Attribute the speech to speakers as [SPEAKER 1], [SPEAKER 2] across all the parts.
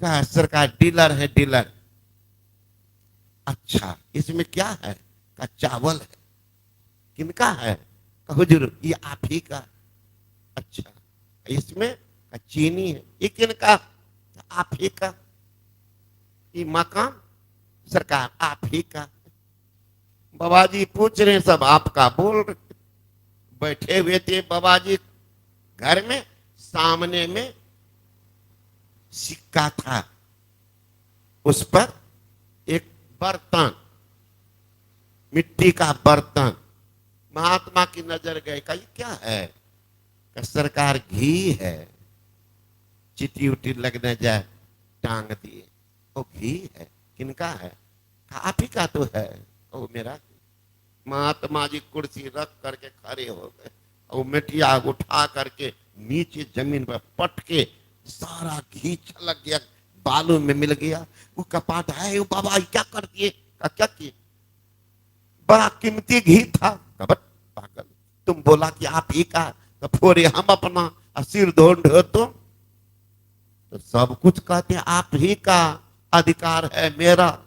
[SPEAKER 1] का सरकार डीलर है डीलर। अच्छा इसमें क्या है? का चावल है। किनका है? का हुजूर ये आप ही का। अच्छा इसमें का चीनी है। ये किनका? आप ही का। ये मकान सरकार आप ही का। बाबा जी पूछ रहे हैं सब आपका बोल रहे। बैठे हुए थे बाबा जी घर में, सामने में सिक्का था, उस पर एक बर्तन, मिट्टी का बर्तन। महात्मा की नजर गए, कहा ये क्या है? कहा सरकार घी है, चिट्ठी उटी लग न जाए टांग दिए। वो घी है। किनका है? कहा आप ही का तो है। ओ मेरा। महात्मा जी कुर्सी रख करके खड़े हो गए और मिट्टिया उठा करके नीचे जमीन पर पट के सारा घी छलक गया, बालू में मिल गया। वो कपाट है, वो बाबा क्या कर दिए? क्या किए? बड़ा कीमती घी था। कबट पागल, तुम बोला कि आप ही का, तो फोरे हम अपना सिर ढो तो सब कुछ कहते हैं आप ही का अधिकार है मेरा।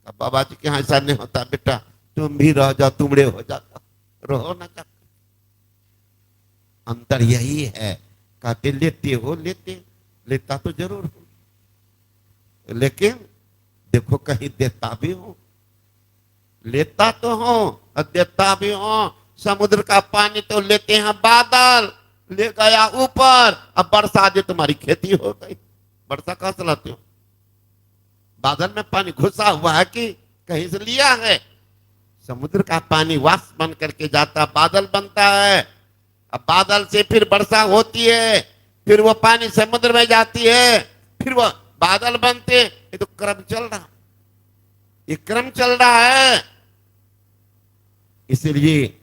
[SPEAKER 1] अब बाबा जी के यहाँ ऐसा नहीं होता बेटा, तुम भी रह जाओ, तुमड़े हो जाता, रहो ना जाता। अंतर यही है। कहते लेते हो, लेते लेता तो जरूर हो, लेकिन देखो कहीं देता भी हो। लेता तो हो और देता भी हो। समुद्र का पानी तो लेते हैं बादल, ले गया ऊपर, अब बरसा दे तुम्हारी खेती हो गई। वर्षा कहां से लाते हो? बादल में पानी घुसा हुआ है कि कहीं से लिया है? समुद्र का पानी वाष्प बन करके जाता, बादल बनता है। अब बादल से फिर वर्षा होती है, फिर वो पानी समुद्र में जाती है, फिर वो बादल बनते। ये तो क्रम चल रहा, ये क्रम चल रहा है। इसलिए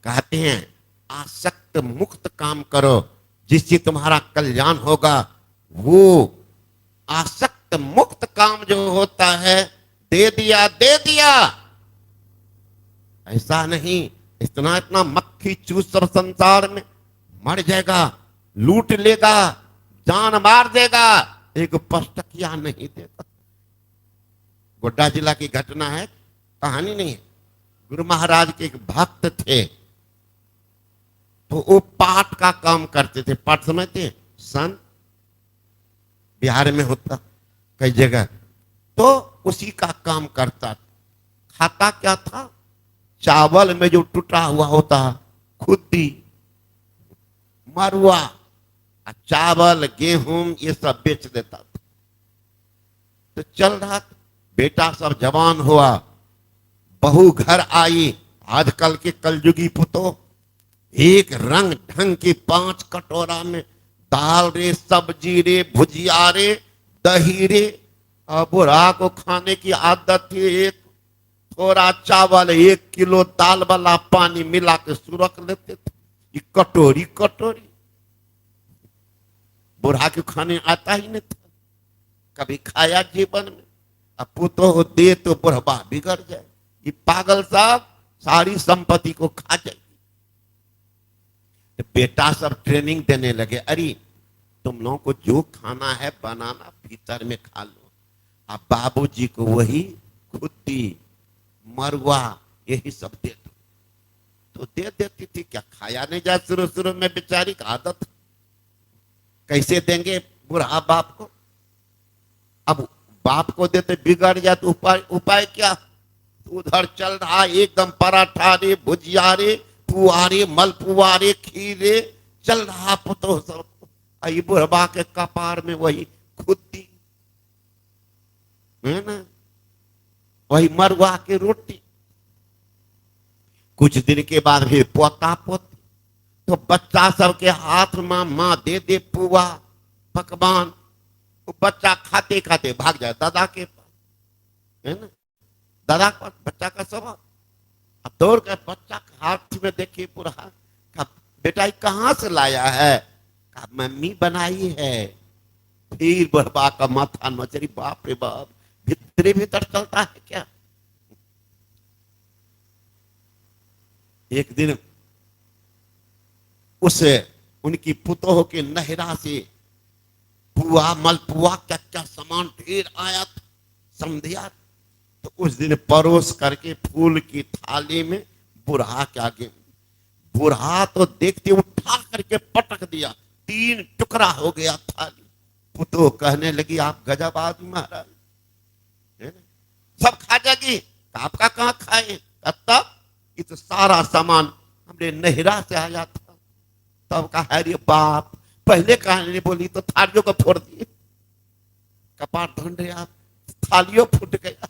[SPEAKER 1] कहते हैं आसक्त मुक्त काम करो, जिससे तुम्हारा कल्याण होगा। वो आसक्त मुक्त काम जो होता है, दे दिया दे दिया, ऐसा नहीं इतना इतना मक्खी चूस सब संसार में मर जाएगा, लूट लेगा, जान मार देगा, एक पष्टकिया नहीं देगा। गोड्डा जिला की घटना है, कहानी नहीं है। गुरु महाराज के एक भक्त थे, तो वो पाठ का काम करते थे। पाठ समझते? सन बिहार में होता कई जगह, तो उसी का काम करता। खाता क्या था? चावल में जो टूटा हुआ होता, खुद्दी, मरुआ, चावल गेहूं ये सब बेच देता था। तो चल रहा, बेटा सब जवान हुआ, बहू घर आई। आजकल के कलयुगी पुतो एक रंग ढंग की 5 कटोरा में दाल रे, सब्जी रे, भुजिया रे, दही रे। बुढ़ा को खाने की आदत थी, एक थोड़ा चावल 1 किलो दाल वाला पानी मिला के सुरख लेते थे। ये कटोरी कटोरी, बुढ़ा के खाने आता ही नहीं था, कभी खाया जीवन में। अब पुतो दे तो बुढ़वा बिगड़ जाए। ये पागल साहब सारी संपत्ति को खा जाएगी। तो बेटा सब ट्रेनिंग देने लगे, अरे तुम लोगों को जो खाना है बनाना भीतर में खा लो। अब बाबूजी को वही खुद्दी, मरुआ यही सब दे दो। तो दे देती थी, क्या खाया नहीं जाए शुरू शुरू में, बेचारी की आदत। कैसे देंगे बुढ़ा बाप को? अब बाप को देते बिगड़ जाए तो उपाय उपाय क्या? उधर चल रहा एकदम पराठा रे, भुजिया रे, पुआ रे, मलपुआ रे, खीर रे, चल रहा पुतो सब। बुढ़बा के कपार में वही खुद्दी है ना, वही मरुआ की रोटी। कुछ दिन के बाद फिर पोता पोती, तो बच्चा सबके हाथ में माँ दे दे पुआ पकवान, वो बच्चा खाते खाते भाग जाए दादा के पास, है ना, दादा के पास बच्चा का स्वभाव। अब दौड़ कर बच्चा के हाथ में देखिए पूरा, कहा बेटा ये कहाँ से लाया है? कहा मम्मी बनाई है। फिर बड़बा का माथा नचरी, बाप रे बाप, भीतरे भीतर चलता है क्या? एक दिन उस उनकी पुतोह के नहरा से पुआ मलपुआ क्या क्या सामान ढेर आया था। समझिया तो उस दिन परोस करके फूल की थाली में बुढ़ा के आगे, बुढ़ा तो देखते उठा करके पटक दिया, 3 टुकड़ा हो गया थाली। पुतो कहने लगी आप गजब आदमी महाराज, सब खा जाएगी, आपका कहाँ खाए। तब ये तो सारा सामान हमने नहिरा से आया था। तब कहा अरे बाप, पहले कहा नहीं बोली तो थालियों को फोड़ दिए। कपाट ढूंढे आप, थालियों फूट गया।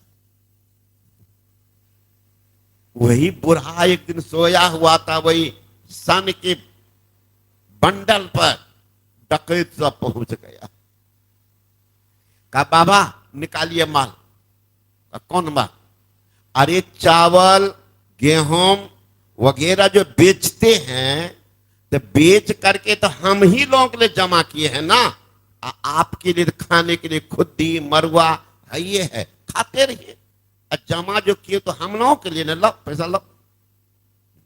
[SPEAKER 1] वही बुढ़ा एक दिन सोया हुआ था, वही सन के बंडल पर डकैत सब पहुंच गया। कहा बाबा निकालिए माल। कौन माल? अरे चावल गेहूं वगैरह जो बेचते हैं, तो बेच करके तो हम ही लोगों के लिए जमा किए हैं ना। आपके लिए खाने के लिए खुद्दी मरुआ है, ये है, खाते रहिए। जमा जो किए तो हम लोगों के लिए ना, लो पैसा लो।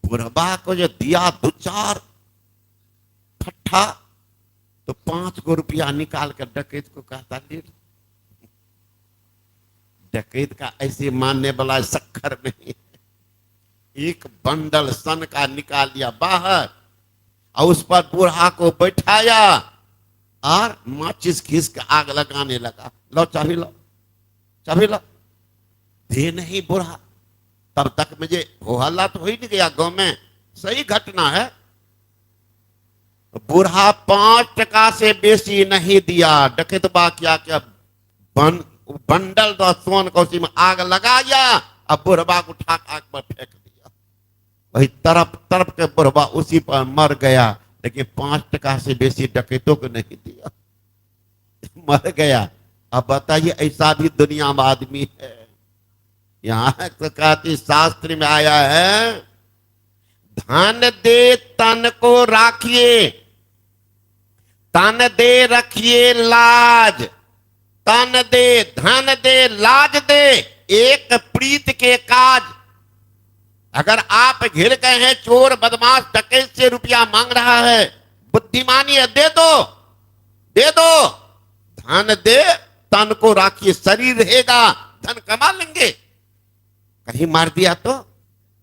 [SPEAKER 1] बुढ़बा को जो दिया 2-4 फट्ठा, तो 5 गो रुपया निकाल कर डकैत को कहता ले। डकैत का ऐसे मानने वाला शक्कर नहीं। एक बंडल सन का निकाल लिया बाहर और उस पर बूढ़ा को बैठाया और माचिस घिस के आग लगाने लगा। लो चाबी लो, चाबी लो। दे नहीं बूढ़ा। तब तक मुझे हो हल्ला तो हो ही नहीं गया गांव में, सही घटना है। बूढ़ा 5 टका से बेसी नहीं दिया। डकैतबा क्या क्या बंडल दो सोन को उसी में आग लगाया, अब बुढ़बा को उठा आग पर फेंक दिया। वही तरफ तरफ के बुढ़बा उसी पर मर गया, लेकिन 5 टका से बेसी डकैतों को नहीं दिया, मर गया। अब बताइए ऐसा भी दुनिया में आदमी है। यहां तो कहती शास्त्र में आया है, धन दे तन को राखिए, तन दे रखिए लाज। तन दे धन दे लाज दे, एक प्रीत के काज। अगर आप घिर गए हैं, चोर बदमाश डकैत से रुपया मांग रहा है, बुद्धिमानी है, दे दो, दे दो। धन दे तन को राखिए, शरीर रहेगा धन कमा लेंगे। कहीं मार दिया तो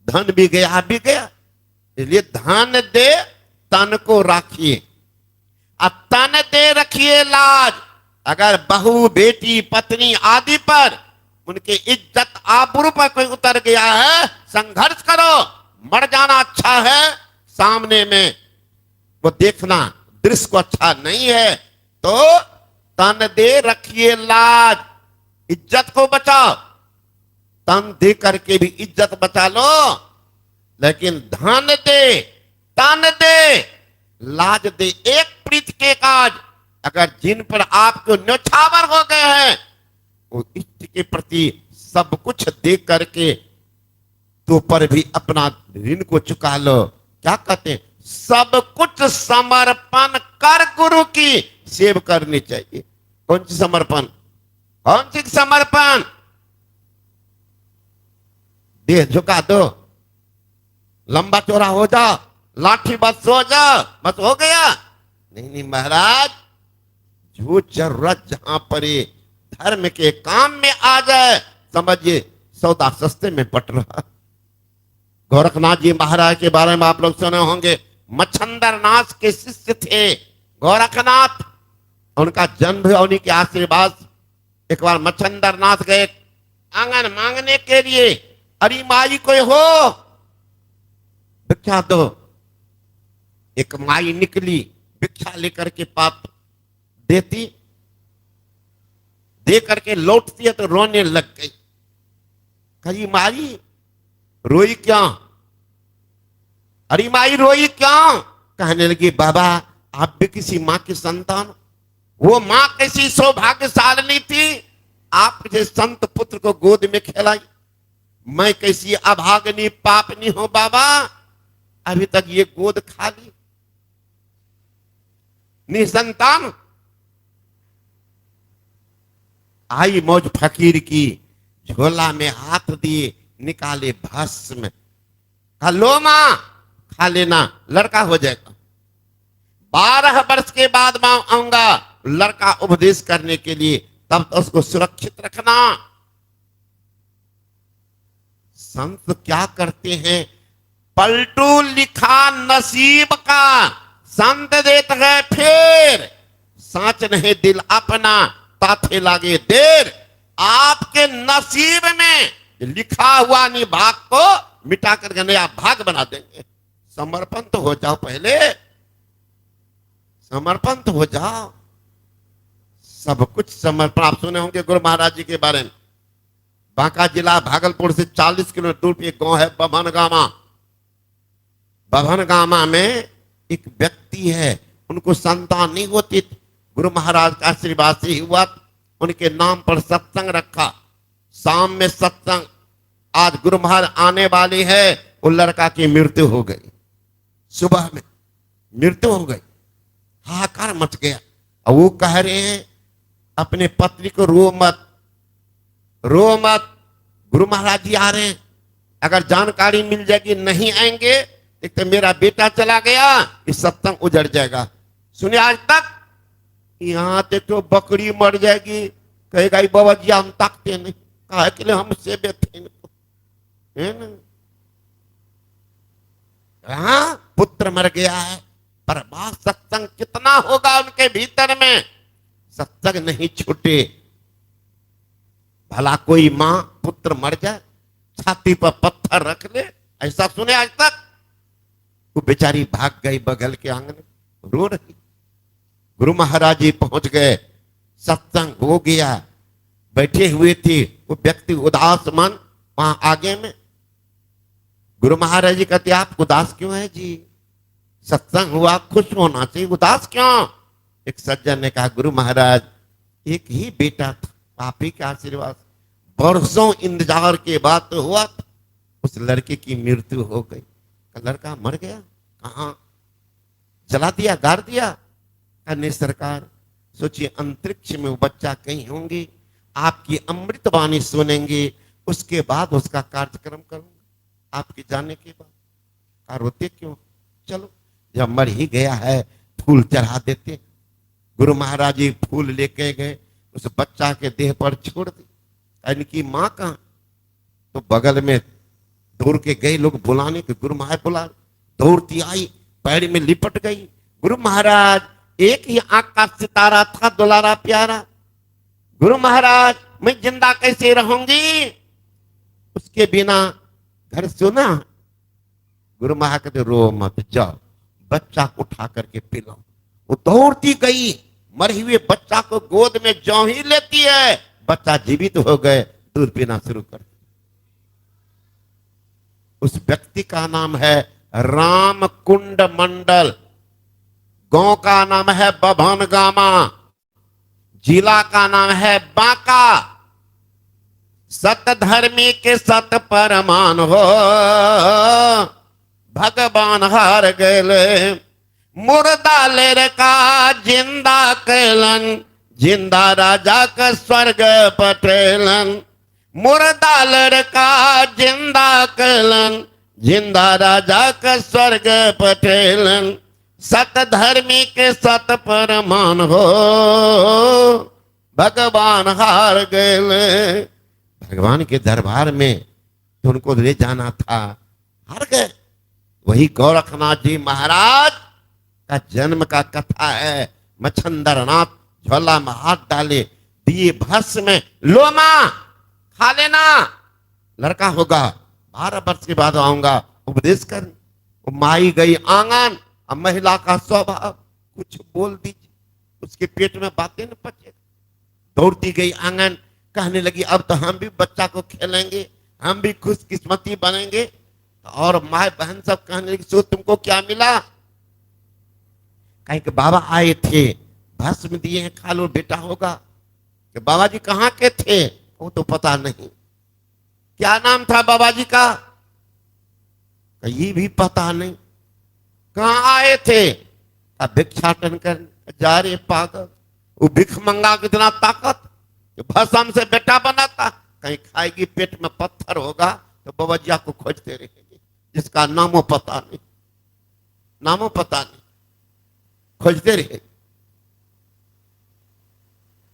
[SPEAKER 1] धन भी गया भी गया। इसलिए धन दे तन को राखिए, अब तन दे रखिए लाज। अगर बहू बेटी पत्नी आदि पर उनके इज्जत आबरू पर कोई उतर गया है, संघर्ष करो। मर जाना अच्छा है, सामने में वो देखना दृश्य को अच्छा नहीं है, तो तन दे रखिए लाज, इज्जत को बचाओ। तन दे करके भी इज्जत बचा लो, लेकिन धन दे तन दे लाज दे, एक प्रीत के काज। अगर जिन पर आपको न्योछावर हो गए हैं, वो इष्ट के प्रति सब कुछ दे करके तो पर भी अपना ऋण को चुका लो। क्या कहते हैं? सब कुछ समर्पण कर गुरु की सेव करनी चाहिए। कौन सी समर्पण? कौन सी समर्पण? देह झुका दो, लंबा चौड़ा हो जाओ, लाठी बस हो जाओ, बस हो गया? नहीं नहीं महाराज, जो जरूरत जहां पर धर्म के काम में आ जाए, समझिए सौदा सस्ते में पट रहा। गोरखनाथ जी महाराज के बारे में आप लोग सुने होंगे, मच्छंदर नाथ के शिष्य थे गोरखनाथ। उनका जन्म और उन्हीं के आशीर्वाद। एक बार मच्छंदर नाथ गए आंगन मांगने के लिए, अरे माई कोई हो भिक्षा दो। एक माई निकली, भिक्षा लेकर के पाप देती, दे करके लौटती है तो रोने लग गई। कही माई रोई क्यों? अरे माई रोई क्यों? कहने लगी बाबा आप भी किसी माँ की संतान। वो माँ कैसी सौभाग्यशालिनी थी, आप जैसे संत पुत्र को गोद में खेलाई। मैं कैसी अभागनी पापनी हूं बाबा, अभी तक ये गोद खाली, निसंतान। आई मौज फकीर की, झोला में हाथ दिए, निकाले भस्म। लो मां खा लेना, लड़का हो जाएगा। 12 वर्ष के बाद मां आऊंगा, लड़का उपदेश करने के लिए, तब तो उसको सुरक्षित रखना। संत क्या करते हैं, पलटू लिखा नसीब का, संत देत है फिर, साच नहीं दिल अपना, ताथे लागे देर। आपके नसीब में लिखा हुआ निभाग को मिटा कर नया भाग बना देंगे। समर्पण तो हो जाओ, पहले समर्पण तो हो जाओ। सब कुछ समर्पण। आप सुने होंगे गुरु महाराज जी के बारे में। बांका जिला भागलपुर से 40 किलोमीटर दूर पे एक गांव है बभनगामा। बभनगामा में एक व्यक्ति है, उनको संतान नहीं होती थी। गुरु महाराज का आशीर्वाद से ही हुआ। उनके नाम पर सत्संग रखा, शाम में सत्संग। आज गुरु महाराज आने वाली है, वो लड़का की मृत्यु हो गई, सुबह में मृत्यु हो गई। हाहाकार मच गया। और वो कह रहे हैं अपने पत्नी को, रो मत, रो मत, गुरु महाराज जी आ रहे हैं, अगर जानकारी मिल जाएगी नहीं आएंगे, एक तो मेरा बेटा चला गया, इस सत्संग उजड़ जाएगा। सुने आज तक यहां तक तो बकरी मर जाएगी, कहेगा बाबा जी हम ताकते नहीं, कहा के लिए हम सेवे थे, है ना। हाँ, पुत्र मर गया है, पर बात सत्संग कितना होगा उनके भीतर में, सत्संग नहीं छूटे। भला कोई मां पुत्र मर जाए, छाती पर पत्थर रख ले, ऐसा सुने आज तक। वो बेचारी भाग गई बगल के आंगन, रो रही। गुरु महाराज जी पहुंच गए, सत्संग हो गया, बैठे हुए थे। वो व्यक्ति उदास मन वहां आगे में। गुरु महाराज जी कहते आप उदास क्यों है जी, सत्संग हुआ, खुश होना चाहिए, उदास क्यों। एक सज्जन ने कहा गुरु महाराज एक ही बेटा था, आप ही के आशीर्वाद, वर्षों इंतजार के बाद तो हुआ था, उस लड़के की मृत्यु हो गई। लड़का मर गया, कहाँ जला दिया, गाड़ दिया। अन्य सरकार सोचिए, अंतरिक्ष में वो बच्चा कहीं होंगे, आपकी अमृतवाणी सुनेंगे, उसके बाद उसका कार्यक्रम करूंगा आपके जाने के बाद। कार होते क्यों, चलो जब मर ही गया है फूल चढ़ा देते। गुरु महाराज जी फूल लेके गए, उस बच्चा के देह पर छोड़ दी। इनकी माँ कहाँ, तो बगल में दौड़ के गए लोग बुलाने के, गुरु महाराज बुला, दौड़ती आई, पैर में लिपट गई। गुरु महाराज एक ही आंख का सितारा था, दुलारा प्यारा, गुरु महाराज मैं जिंदा कैसे रहूंगी, उसके बिना घर सुना। गुरु महाराज कहते रो मत, जाओ बच्चा को उठा करके पिलाओ। वो दौड़ती गई, मरे हुए बच्चा को गोद में जो ही लेती है, बच्चा जीवित हो गए, दूध पीना शुरू कर। उस व्यक्ति का नाम है रामकुंड मंडल, गांव का नाम है बभनगामा, जिला का नाम है बांका। सत धर्मी के सत परमान हो, भगवान हार गए। मुर्दा लेर का जिंदा कैलन, जिंदा राजा का स्वर्ग पटेलन। मुर्दा लेर का जिंदा कैलन, जिंदा राजा का स्वर्ग पटेलन। सत धर्मी के सत परमान हो, भगवान हार गए। भगवान के दरबार में तो उनको ले जाना था, हार गए। वही गोरखनाथ जी महाराज का जन्म का कथा है। मच्छंदरनाथ झोला में हाथ डाले, दिए भस्म में, लो मां खा लेना, लड़का होगा, 12 वर्ष के बाद आऊंगा उपदेश कर। वो माई गई आंगन, अब महिला का स्वभाव, कुछ बोल दीजिए उसके पेट में बातें न पचे। दौड़ती गई आंगन, कहने लगी अब तो हम भी बच्चा को खेलेंगे, हम भी खुशकिस्मती बनेंगे। और माँ बहन सब कहने लगी सो तुमको क्या मिला, कहीं के बाबा आए थे, भस्म दिए हैं, खा लो बेटा होगा। कि बाबा जी कहाँ के थे, वो तो पता नहीं। क्या नाम था बाबा जी का, ये भी पता नहीं। कहाँ आए थे, भिक्षाटन कर जा रहे पागल, वो भिख मंगा कितना ताकत, भस्म से बेटा बनाता, कहीं खाएगी पेट में पत्थर होगा तो बाबा जी आपको खोजते रहेंगे, जिसका नामो पता नहीं, नामो पता नहीं, खोजते रहे।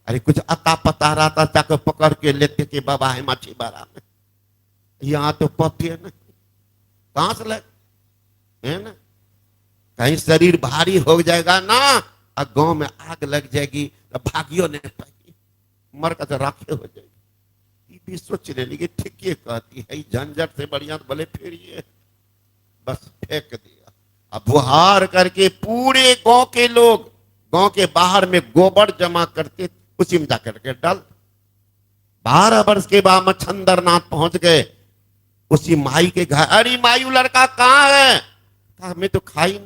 [SPEAKER 1] अरे कुछ अता पता रहता जाकर पकड़ के लेते कि बाबा है माछी बारा में, यहाँ तो पपी है ना, कहां से लग है ना, कहीं शरीर भारी हो जाएगा ना और गांव में आग लग जाएगी तो भागियो नहीं पाएगी, मर का तो राखे हो जाएगी। ये भी सोच लेने की ठीक ये कहती है, झंझट से बढ़िया तो भले फिर ये बस फेंक दिया। अब बुहार करके पूरे गांव के लोग गांव के बाहर में गोबर जमा करते, उसी में जाकर के डाल। 12 वर्ष के बाद मच्छंदरनाथ पहुंच गए उसी माई के घर। अरे मायू लड़का कहाँ है? कहा मैं तो खाई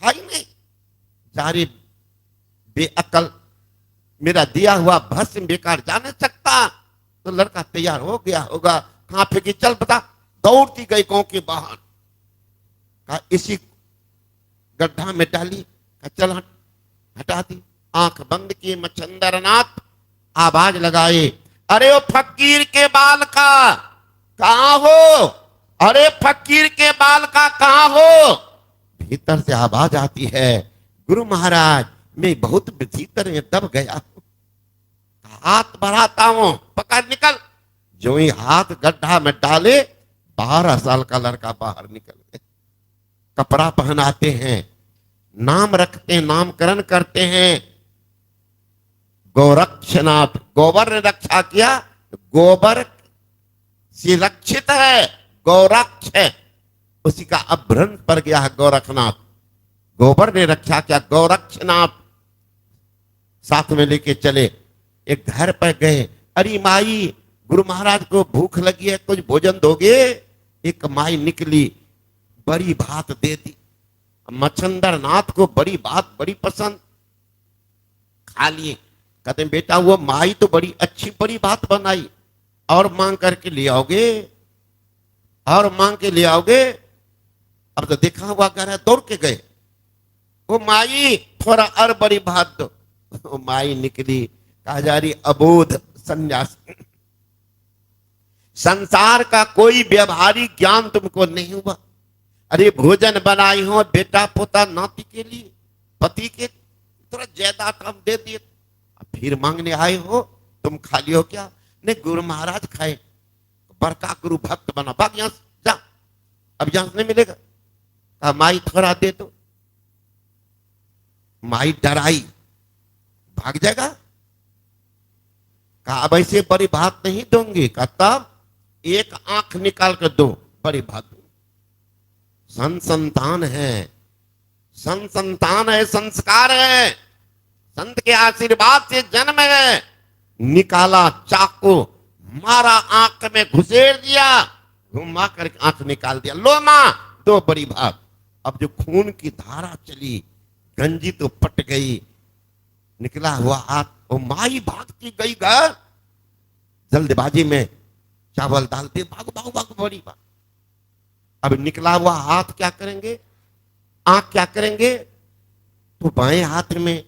[SPEAKER 1] नहीं जा रे बेअकल, मेरा दिया हुआ भस्म बेकार जा नहीं सकता। तो लड़का तैयार हो गया होगा, कहां फेंकी, चल बता। दौड़ती गई गांव के बाहर, कहा इसी गड्ढा में डाली, कहा चल हटा दी। आंख बंद किए मच्छंदरनाथ, आवाज लगाए, अरे वो फकीर के बाल का कहां हो? अरे फकीर के बाल का कहां हो? भीतर से आवाज आती है, गुरु महाराज मैं बहुत भीतर में दब गया हूं, हाथ बढ़ाता हूं, पकड़ निकल। जो ही हाथ गड्ढा में डाले 12 साल का लड़का बाहर निकल गया। कपड़ा पहनाते हैं, नाम रखते हैं, नामकरण करते हैं। गोरक्षनाथ, गोबर ने रक्षा किया, गोबर से रक्षित है, गोरक्ष है, उसी का अपभ्रंश पर गया है गोरखनाथ। गोबर ने रक्षा किया, गोरक्षनाथ साथ में लेके चले। एक घर पर गए, अरे माई गुरु महाराज को भूख लगी है, कुछ भोजन दोगे? एक माई निकली, बड़ी भात दे दी। मच्छंदरनाथ को बड़ी बात बड़ी पसंद, खा लिए। कहते बेटा वो माई तो बड़ी अच्छी बड़ी बात बनाई, और मांग करके ले आओगे, और मांग के ले आओगे। अब तो देखा हुआ घर है, दौड़ के गए, वो माई थोड़ा और बड़ी बात दो। वो माई निकली, कहा जा रही अबोध संन्यास, संसार का कोई व्यवहारिक ज्ञान तुमको नहीं हुआ। अरे भोजन बनाई हो बेटा पोता नाती के लिए, पति के, थोड़ा ज्यादा कम दे दिए, फिर मांगने आए हो, तुम खाली हो क्या? नहीं गुरु महाराज खाए, बड़का गुरु भक्त बना, भाग यहां जा, अब यहां नहीं मिलेगा। कहा माई थोड़ा दे दो। माई डराई, भाग जाएगा। कहा अब ऐसे बड़ी बात नहीं दूंगी। कहा तब एक आंख निकाल कर दो, बड़ी बात दो। संतान है, संतान है, संस्कार है, संत के आशीर्वाद से जन्म है। निकाला चाकू, मारा, आंख में घुसेड़ दिया, घुमा कर आंख निकाल दिया। लो मां, दो बड़ी बात। अब जो खून की धारा चली, गंजी तो पट गई, निकला हुआ हाथ, वो माई भागती गई घर, जल्दबाजी में चावल डालते, भाग भाग भाग, बड़ी बात। अब निकला हुआ हाथ क्या करेंगे, आंख क्या करेंगे? तो बाएं हाथ में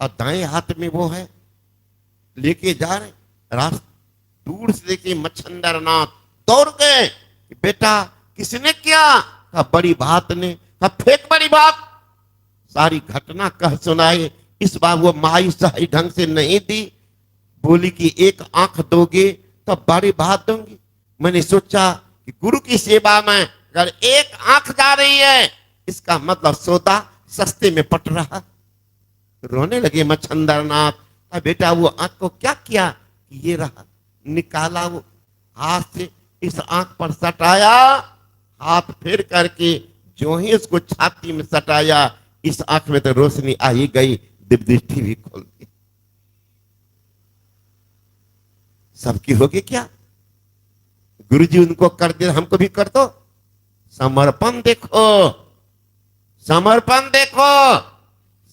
[SPEAKER 1] और दाएं हाथ में वो है, लेके जा रहे रास्ते, दूर से लेके मच्छंदरनाथ दौड़ गए। बेटा किसने किया? कहा बड़ी बात ने। कहा फेंक बड़ी बात। सारी घटना कह सुनाए। इस बार वो माई सही ढंग से नहीं दी, बोली कि एक आंख दोगे तो बड़ी बात दूंगी। मैंने सोचा कि गुरु की सेवा में अगर एक आंख जा रही है, इसका मतलब सौदा सस्ते में पट रहा। रोने लगे मच्छंदरनाथ। बेटा वो आंख को क्या किया? ये रहा। निकाला, वो हाथ से इस आंख पर सटाया, हाथ फेर करके जो ही उसको छाती में सटाया, इस आंख में तो रोशनी आ ही गई, दिव्य दृष्टि भी खोल दी। सबकी होगी क्या? गुरुजी उनको कर दे, हमको भी कर दो। समर्पण देखो, समर्पण देखो।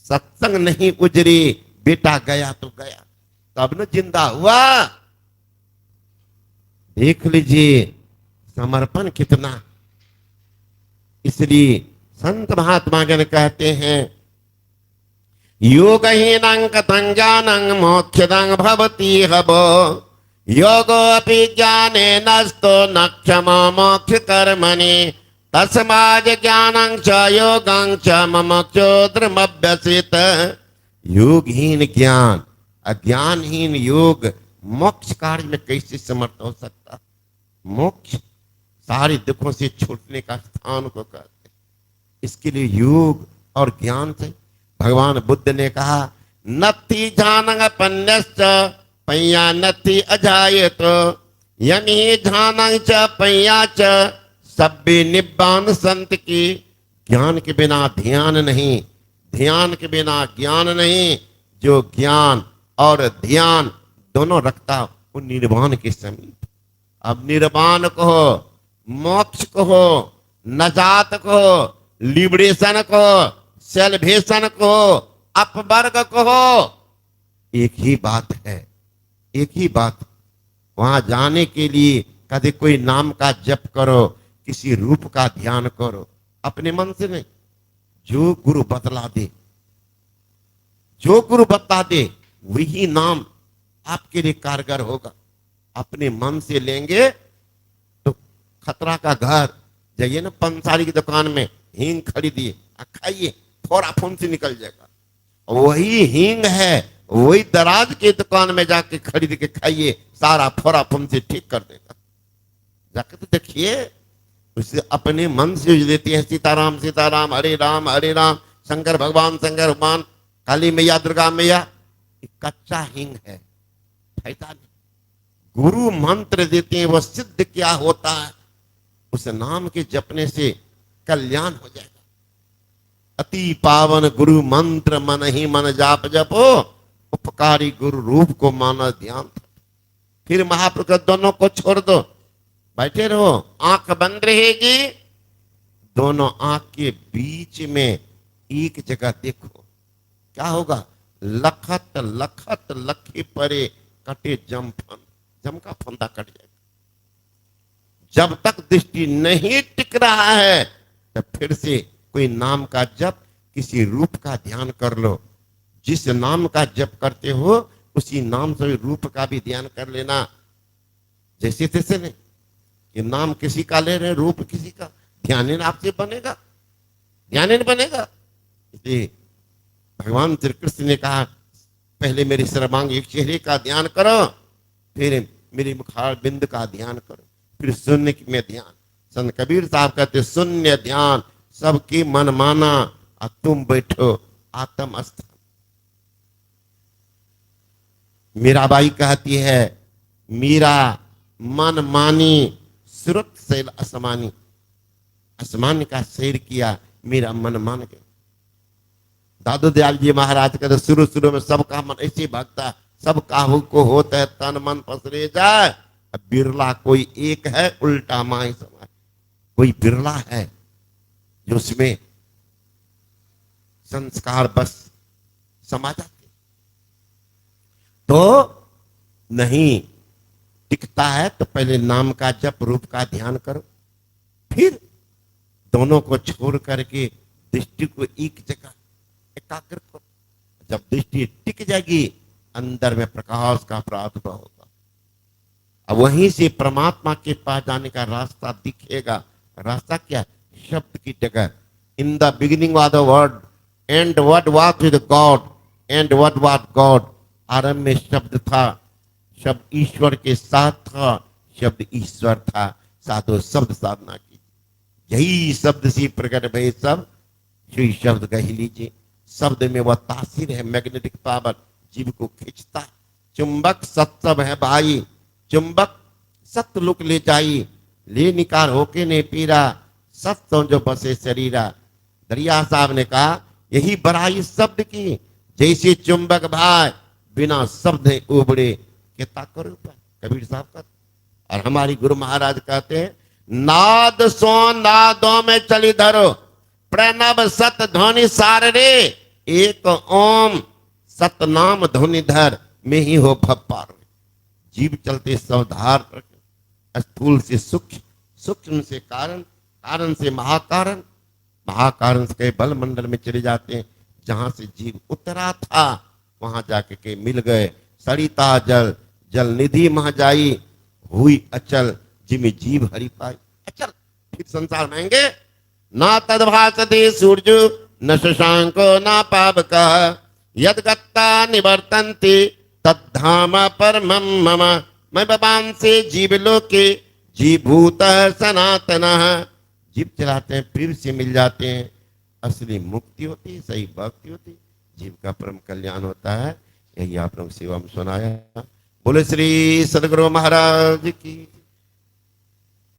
[SPEAKER 1] सत्संग नहीं गुजरी, बेटा गया तो गया, तब न जिंदा हुआ। देख लीजिए समर्पण कितना। इसलिए संत महात्मा गण कहते हैं, योगहीनं कथं ज्ञानं मोक्षदं भवति हबो, योगोऽपि ज्ञानेनस्तो न क्षमो मोक्ष कर्मणि, तस्माद् ज्ञानं च योगं च मुमुक्षुर्मभ्यसेत। योगहीन ज्ञान अज्ञानहीन योग मोक्ष कार्य में कैसे समर्थ हो सकता? मोक्ष सारे दुखों से छूटने का स्थान को कहते हैं। इसके लिए योग और ज्ञान से भगवान बुद्ध ने कहा, नत्थि झानंग पन्यश्च पय्या नत्थि अजायत यमी झानंग च पय्या च सब्बे निब्बान संत की। ज्ञान के बिना ध्यान नहीं, ध्यान के बिना ज्ञान नहीं। जो ज्ञान और ध्यान दोनों रखता वो निर्वाण के समीप। अब निर्वाण कहो, मोक्ष कहो, नजात कहो, लिबरेशन कहो, सेल्वेशन कहो, अपवर्ग कहो, एक ही बात है, एक ही बात। वहां जाने के लिए कभी कोई नाम का जप करो, किसी रूप का ध्यान करो, अपने मन से नहीं। जो गुरु बतला दे, जो गुरु बता दे वही नाम आपके लिए कारगर होगा। अपने मन से लेंगे तो खतरा का घर। जाइए ना पंसारी की दुकान में, हींग खरीदिए, खाइए, थोड़ा फोन से निकल जाएगा। वही हींग है, वही दराज की दुकान में जाके खरीद के खाइए, सारा फोरा फोन से ठीक कर देगा। जाके तो देखिए, उसे अपने मन से देती है सीताराम सीताराम, हरे राम, शंकर भगवान शंकर भगवान, काली मैया दुर्गा मैया। कच्चा हींग है, फायदा नहीं। गुरु मंत्र देते हैं, वह सिद्ध क्या होता है? उस नाम के जपने से कल्याण हो जाएगा। अति पावन गुरु मंत्र मन ही मन जाप जपो, उपकारी गुरु रूप को माना ध्यान। फिर महाप्रभु दोनों को छोड़ दो, बैठे रहो, आंख बंद रहेगी, दोनों आंख के बीच में एक जगह देखो, क्या होगा? लखत लखत लखी परे कटे जम का फंदा कट जाएगा। जब तक दृष्टि नहीं टिक रहा है तब फिर से कोई नाम का जप, किसी रूप का ध्यान कर लो। जिस नाम का जप करते हो उसी नाम से रूप का भी ध्यान कर लेना। जैसे तैसे नहीं कि नाम किसी का ले रहे, रूप किसी का, ध्यान आपसे बनेगा? ध्यान नहीं बनेगा। इसलिए भगवान श्री कृष्ण ने कहा, पहले मेरे सर्वांग चेहरे का ध्यान करो, फिर मेरे मुखार बिंद का ध्यान करो, फिर शून्य में ध्यान। संत कबीर साहब कहते, शून्य ध्यान सबकी मन माना, और तुम बैठो आत्म अस्थान। मीराबाई कहती है, मीरा मन मानी सुरत शैल असमानी। असमान का सैर किया, मेरा मन मान गया। दादू दयाल जी महाराज कहते, शुरू शुरू में सबका मन ऐसे भागता, सब काहू को होता है तन मन पसरे जाए। अब बिरला कोई एक है, उल्टा माई समाज। कोई बिरला है जो उसमें संस्कार बस समा जाते। तो नहीं टिकता है तो पहले नाम का जप, रूप का ध्यान करो, फिर दोनों को छोड़ करके दृष्टि को एक जगह एकाग्र करो। जब दृष्टि टिक जाएगी, अंदर में प्रकाश का प्रादुर्भाव होगा। अब वहीं से परमात्मा के पास जाने का रास्ता दिखेगा। रास्ता क्या? शब्द की जगह। In the beginning was the word and what was with God and what was God. आरंभ में शब्द था, शब्द ईश्वर के साथ था, शब्द ईश्वर था। साधो शब्द साधना की, यही शब्द से प्रकट भय सब, श्री शब्द कह लीजिए। शब्द में वह तासीर है, मैग्नेटिक पावर, जीव को खींचता। चुंबक सत्सव है भाई, चुंबक सत्य लुक ले जाई, ले निकार होके ने पीरा, सत्य जो बसे शरीरा। दरिया साहब ने कहा, यही बड़ाई शब्द की, जैसे चुंबक भाई बिना शब्द उबड़े कितना करो। कबीर साहब का। और हमारी गुरु महाराज कहते हैं, नाद सो नादों में चली धरो, प्रणव सत ध्वनि सार रे, एक ओम सतनाम ध्वनि धर में ही हो भव पार। जीव चलते सवधार, स्थूल से सूक्ष्म, सूक्ष्म से कारण, कारण से महाकारण, महाकारण से बल मंडल में चले जाते हैं। जहां से जीव उतरा था वहां जाके के मिल गए। सरिता जल, जल निधि मह जाई, हुई अचल, जिमे जीव हरि पाई। अचल फिर संसार महंगे, ना तद्भासते सूर्य न शशांको ना पावक, यद गत्ता निवर्तन्ते तद्धाम परमं मम। मैं भगवान से जीव लोके जीभूत सनातन। जीव चलाते हैं फिर से मिल जाते हैं, असली मुक्ति होती है, सही भक्ति होती है, जीव का परम कल्याण होता है। यही आप लोग सेवा में सुनाया। बोले श्री सदगुरु महाराज की।